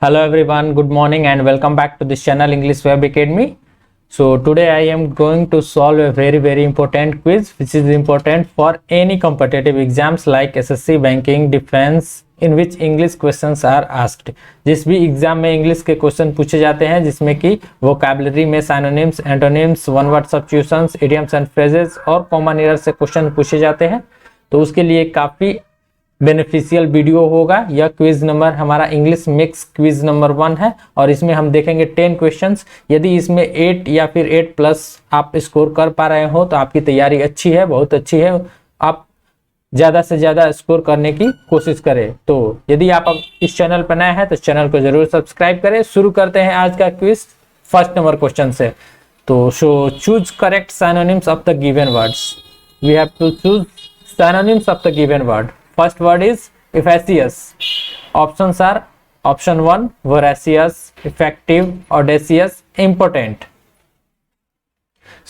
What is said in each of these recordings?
Hello everyone, good morning and welcome back to this channel English Web Academy. So today I am going to solve a very important quiz which is important for any competitive exams like SSC, banking, defense in which English questions are asked. जिस भी exam में English के question पूछे जाते हैं जिसमें कि vocabulary में synonyms, antonyms, one word substitutions, idioms and phrases और कॉमन एरर से क्वेश्चन पूछे जाते हैं, तो उसके लिए काफ़ी बेनिफिशियल वीडियो होगा। यह क्विज नंबर हमारा इंग्लिश मिक्स क्विज नंबर 1 है और इसमें हम देखेंगे 10 क्वेश्चंस। यदि इसमें 8 या फिर 8+ आप स्कोर कर पा रहे हो तो आपकी तैयारी अच्छी है, बहुत अच्छी है। आप ज़्यादा से ज़्यादा स्कोर करने की कोशिश करें। तो यदि आप अब इस चैनल पर नए हैं तो चैनल को जरूर सब्सक्राइब करें। शुरू करते हैं आज का क्विज फर्स्ट नंबर क्वेश्चन से। तो choose correct synonyms of the given words. We have to choose synonyms of the given word. First word is efficacious. Options are option 1 voracious, effective, audacious, impotent.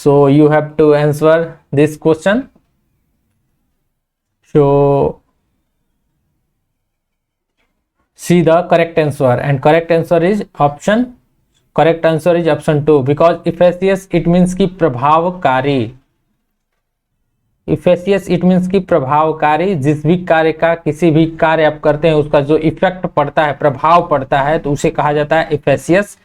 So you have to answer this question. So see the correct answer, and correct answer is option 2 because efficacious it means कि प्रभावकारी। इफेसियस it means की प्रभावकारी। जिस भी कार्य का किसी भी कार्य आप करते हैं उसका जो इफेक्ट पड़ता है, प्रभाव पड़ता है, तो उसे कहा जाता है इफेसियस।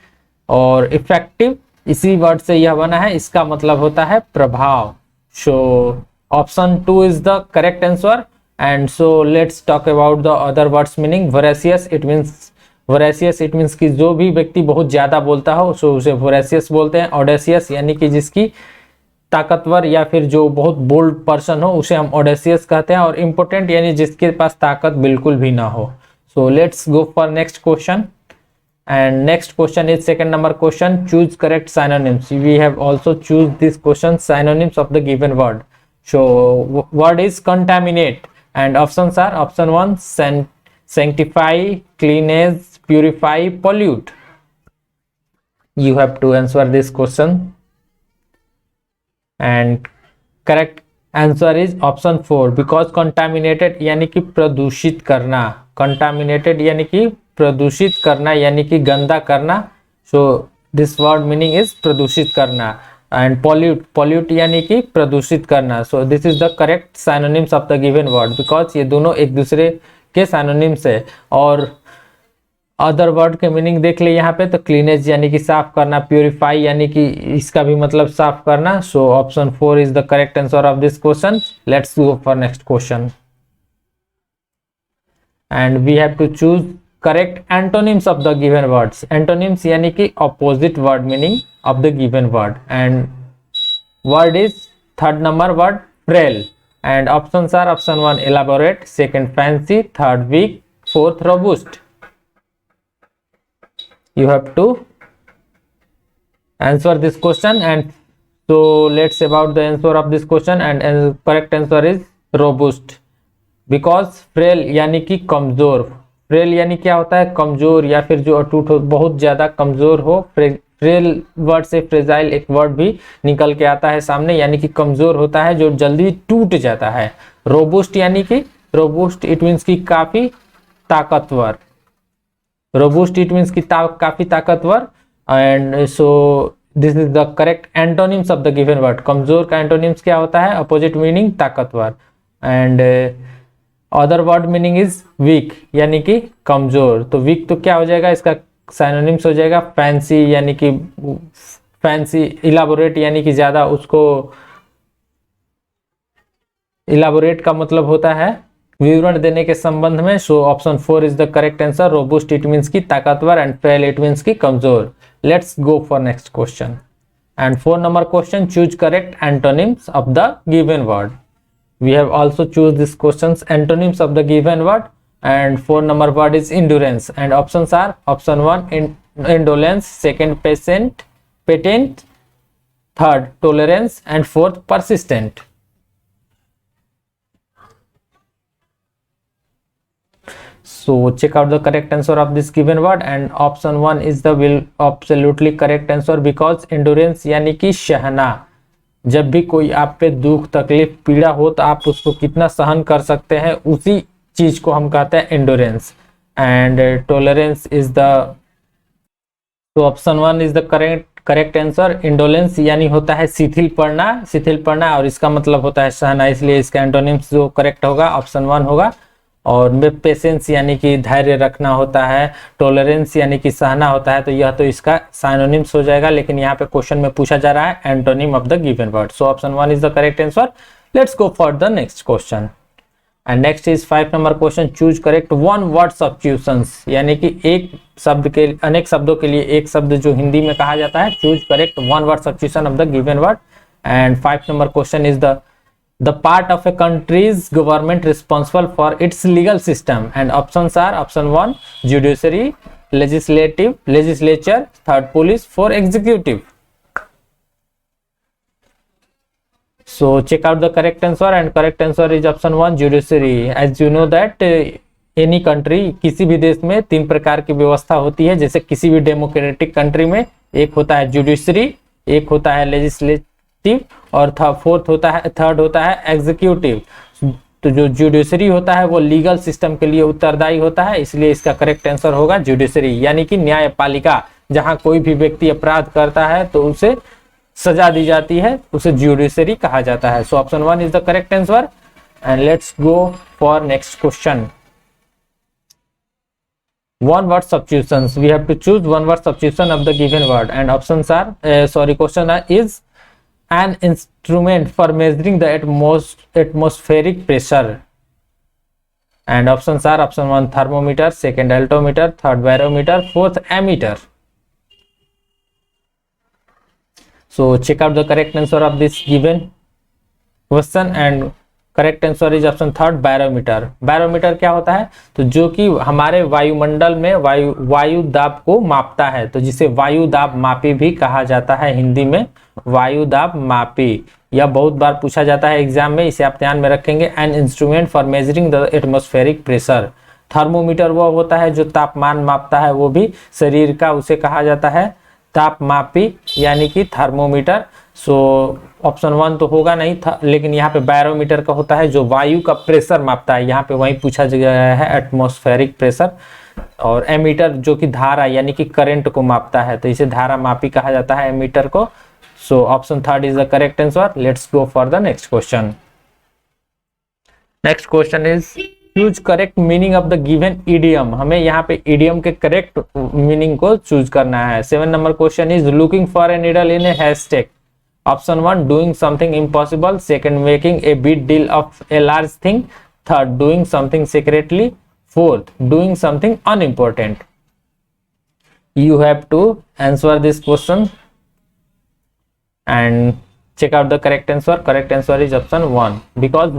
और इफेक्टिव इसी वर्ड से यह बना है, इसका मतलब होता है प्रभाव। So option 2 is the correct answer. And so let's talk about the other words meaning. Voracious it means कि जो भी व्यक्ति बहुत ज्यादा बोलता हो सो उसे वोरेसियस बोलते हैं। ऑडेसियस यानी कि जिसकी ताकतवर या फिर जो बहुत बोल्ड पर्सन हो उसे हम ऑडेसियस कहते हैं। और इम्पोर्टेंट यानी जिसके पास ताकत बिल्कुल भी ना हो। So let's go for next question. And next question is second number question. Choose correct synonyms. We have also choose this question synonyms of the given word. So word is contaminate and options are option 1 sanctify, cleanse, purify, pollute. You have to answer this question. And correct answer is option 4 because contaminated यानी कि प्रदूषित करना। Contaminated यानी कि प्रदूषित करना यानी कि गंदा करना। So this word meaning is प्रदूषित करना। एंड पॉल्यूट यानी कि प्रदूषित करना। So this is the correct synonyms of the given word because ये दोनों एक दूसरे के सिनोनिम्स है। और अदर वर्ड के मीनिंग देख ले यहाँ पे, तो क्लीनेज यानी कि साफ करना, प्यूरिफाई यानी कि इसका भी मतलब साफ करना। So option 4 is the correct answer of this question. Let's go for next question. And we have to choose correct antonyms of the given words. Antonyms यानी कि opposite word meaning of the given word. And word is third number word frail. And options are option 1 elaborate, second fancy, third weak, fourth robust. You have to answer this question. And so let's about the answer of this question. And correct answer is robust because frail यानी कि कमजोर। Frail यानी क्या होता है? कमजोर या फिर जो अटूट हो, बहुत ज्यादा कमजोर हो। फ्रेल वर्ड से फ्रेजाइल एक वर्ड भी निकल के आता है सामने, यानी कि कमजोर होता है, जो जल्दी टूट जाता है। रोबुस्ट यानी कि रोबुस्ट इट मीन्स की काफी ताकतवर। रोबुस्ट इट मीन्स की काफी ताकतवर। And so this is the correct antonyms of the given word. कमजोर का एंटोनिम्स क्या होता है? अपोजिट मीनिंग ताकतवर। And other word meaning is weak यानी कि कमजोर। तो वीक तो क्या हो जाएगा? इसका सिनोनिम्स हो जाएगा फैंसी यानी कि फैंसी। इलाबोरेट यानी कि ज्यादा, उसको इलाबोरेट का मतलब होता है विवरण देने के संबंध में। So option 4 is the correct answer. Robust it means की ताकतवर एंड फ्रेल इट मीन्स की कमजोर। Let's go for next question. And 4 number question choose correct antonyms of the given word. We have also choose this questions antonyms of the given word. And 4 number word is endurance. And options are option 1 indolence, second patent, third tolerance and fourth persistent. So check out the correct answer of this given word and option 1 is the absolutely correct answer because endurance यानी कि सहना। जब भी कोई आप पे दुख, तकलीफ, पीड़ा हो तो आप उसको कितना सहन कर सकते हैं, उसी चीज को हम कहते हैं endurance. and tolerance is the, तो option 1 is the correct answer. Indolence यानी होता है शिथिल पड़ना और इसका मतलब होता है सहना, इसलिए इसका एंटोनिम्स जो करेक्ट होगा ऑप्शन 1 होगा। और पेशेंस यानी कि धैर्य रखना होता है, टॉलरेंस यानी कि सहना होता है, तो यह तो इसका साइनोनिम्स हो जाएगा, लेकिन यहाँ पे क्वेश्चन में पूछा जा रहा है antonym of the given word. So option 1 is the correct answer. Let's go for the next question and next is 5 number question. Choose correct one word substitutions, यानी कि एक शब्द के अनेक शब्दों के लिए एक शब्द जो हिंदी में कहा जाता है। Choose correct one word substitution of the given word. And 5 number question is the part of a country's government responsible for its legal system, and options are option 1 judiciary, legislature, 3rd police, 4 executive. So check out the correct answer, and correct answer is option 1 judiciary. As you know that any country, किसी भी देश में 3 प्रकार की व्यवस्था होती है। जैसे किसी भी डेमोक्रेटिक कंट्री में एक होता है जुडिशरी, एक होता है लेजिस्लेटिव और थर्ड होता है एग्जीक्यूटिव। तो जो जुडिशरी होता है वो लीगल सिस्टम के लिए उत्तरदायी होता है, इसलिए इसका करेक्ट आंसर होगा जुडिशरी, यानी कि न्यायपालिका। जहां कोई भी व्यक्ति अपराध करता है तो उसे सजा दी जाती है, उसे जुडिशरी कहा जाता है। So option 1 is the correct answer. And let's go for next question. One word substitutions, we have to choose one word substitution of the given word, and options are question is an instrument for measuring the atmospheric pressure, and options are option 1 thermometer, 2nd altimeter, 3rd barometer, 4th ammeter. So check out the correct answer of this given question, and correct answer is option 3rd barometer. Barometer क्या होता है? तो जो कि हमारे वायुमंडल में वायु दाब को मापता है, तो जिसे वायु दाब मापी भी कहा जाता है हिंदी में, वायु दाब मापी। यह बहुत बार पूछा जाता है एग्जाम में, इसे आप ध्यान में रखेंगे। An instrument for measuring the atmospheric pressure. Thermometer वो होता है जो तापमान मापता है, वो भी शरीर का, उसे कहा जाता है तापमापी यानी कि थर्मोमीटर। सो ऑप्शन 1 तो होगा नहीं था, लेकिन यहाँ पे बैरोमीटर का होता है जो वायु का प्रेशर मापता है, यहाँ पे वही पूछा गया है एटमॉस्फेरिक प्रेशर। और एमीटर जो कि धारा यानी कि करंट को मापता है, तो इसे धारा मापी कहा जाता है एमीटर को। So option 3rd is the correct answer. Let's go for the next question. Next question is choose correct meaning of the given idiom. हमें यहाँ पे इडियम के करेक्ट मीनिंग को चूज करना है। 7 number question is looking for a needle in A hashtag. Option 1 doing something impossible, 2nd making a big deal of a large thing, 3rd doing something secretly, 4th doing something unimportant. You have to answer this question and check out the correct answer. Correct answer is option 1 because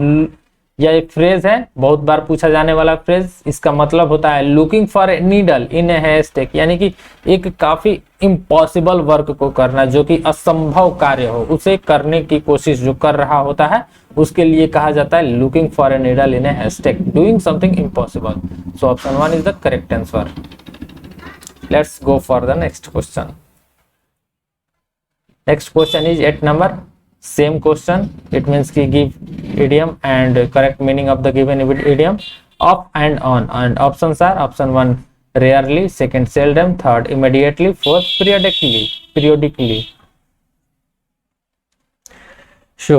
यह एक phrase है, बहुत बार पूछा जाने वाला phrase. इसका मतलब होता है looking for a needle in A hashtag, यानी कि एक काफी इम्पॉसिबल वर्क को करना, जो कि असंभव कार्य हो, उसे करने की कोशिश जो कर रहा होता है, उसके लिए कहा जाता है looking for a needle in A hashtag, doing something impossible. So option 1 is the correct answer. Let's go for the next question. Next question is 8 number. Same question, it means ki give idiom and correct meaning of the given idiom, off and on, and options are option 1 rarely, 2nd seldom, 3rd immediately, 4th periodically. So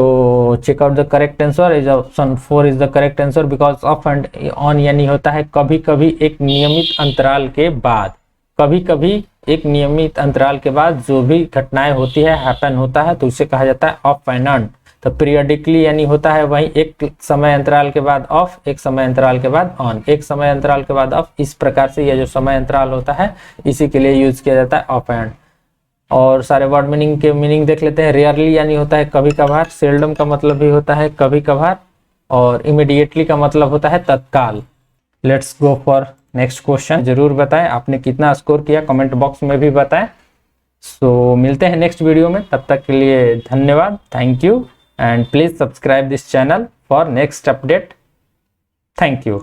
check out the correct answer is option 4 is the correct answer because off and on यानी होता है कभी कभी एक नियमित अंतराल के बाद, कभी कभी एक नियमित अंतराल के बाद जो भी घटनाएं होती है, हैपन होता है, तो उसे कहा जाता है ऑफ एंड ऑन। तो पीरियडिकली यानी होता है वही एक समय अंतराल के बाद ऑफ, एक समय अंतराल के बाद ऑन, एक समय अंतराल के बाद ऑफ। इस प्रकार से यह जो समय अंतराल होता है इसी के लिए यूज किया जाता है ऑफ एंड। और सारे वर्ड मीनिंग के मीनिंग देख लेते हैं। रेयरली यानी होता है कभी कभार, सेल्डम का मतलब भी होता है कभी कभार, और इमीडिएटली का मतलब होता है तत्काल। Let's go for next question. जरूर बताएं आपने कितना स्कोर किया, कमेंट बॉक्स में भी बताएं। सो मिलते हैं नेक्स्ट वीडियो में, तब तक के लिए धन्यवाद, thank you, and please subscribe this channel for next update. Thank you.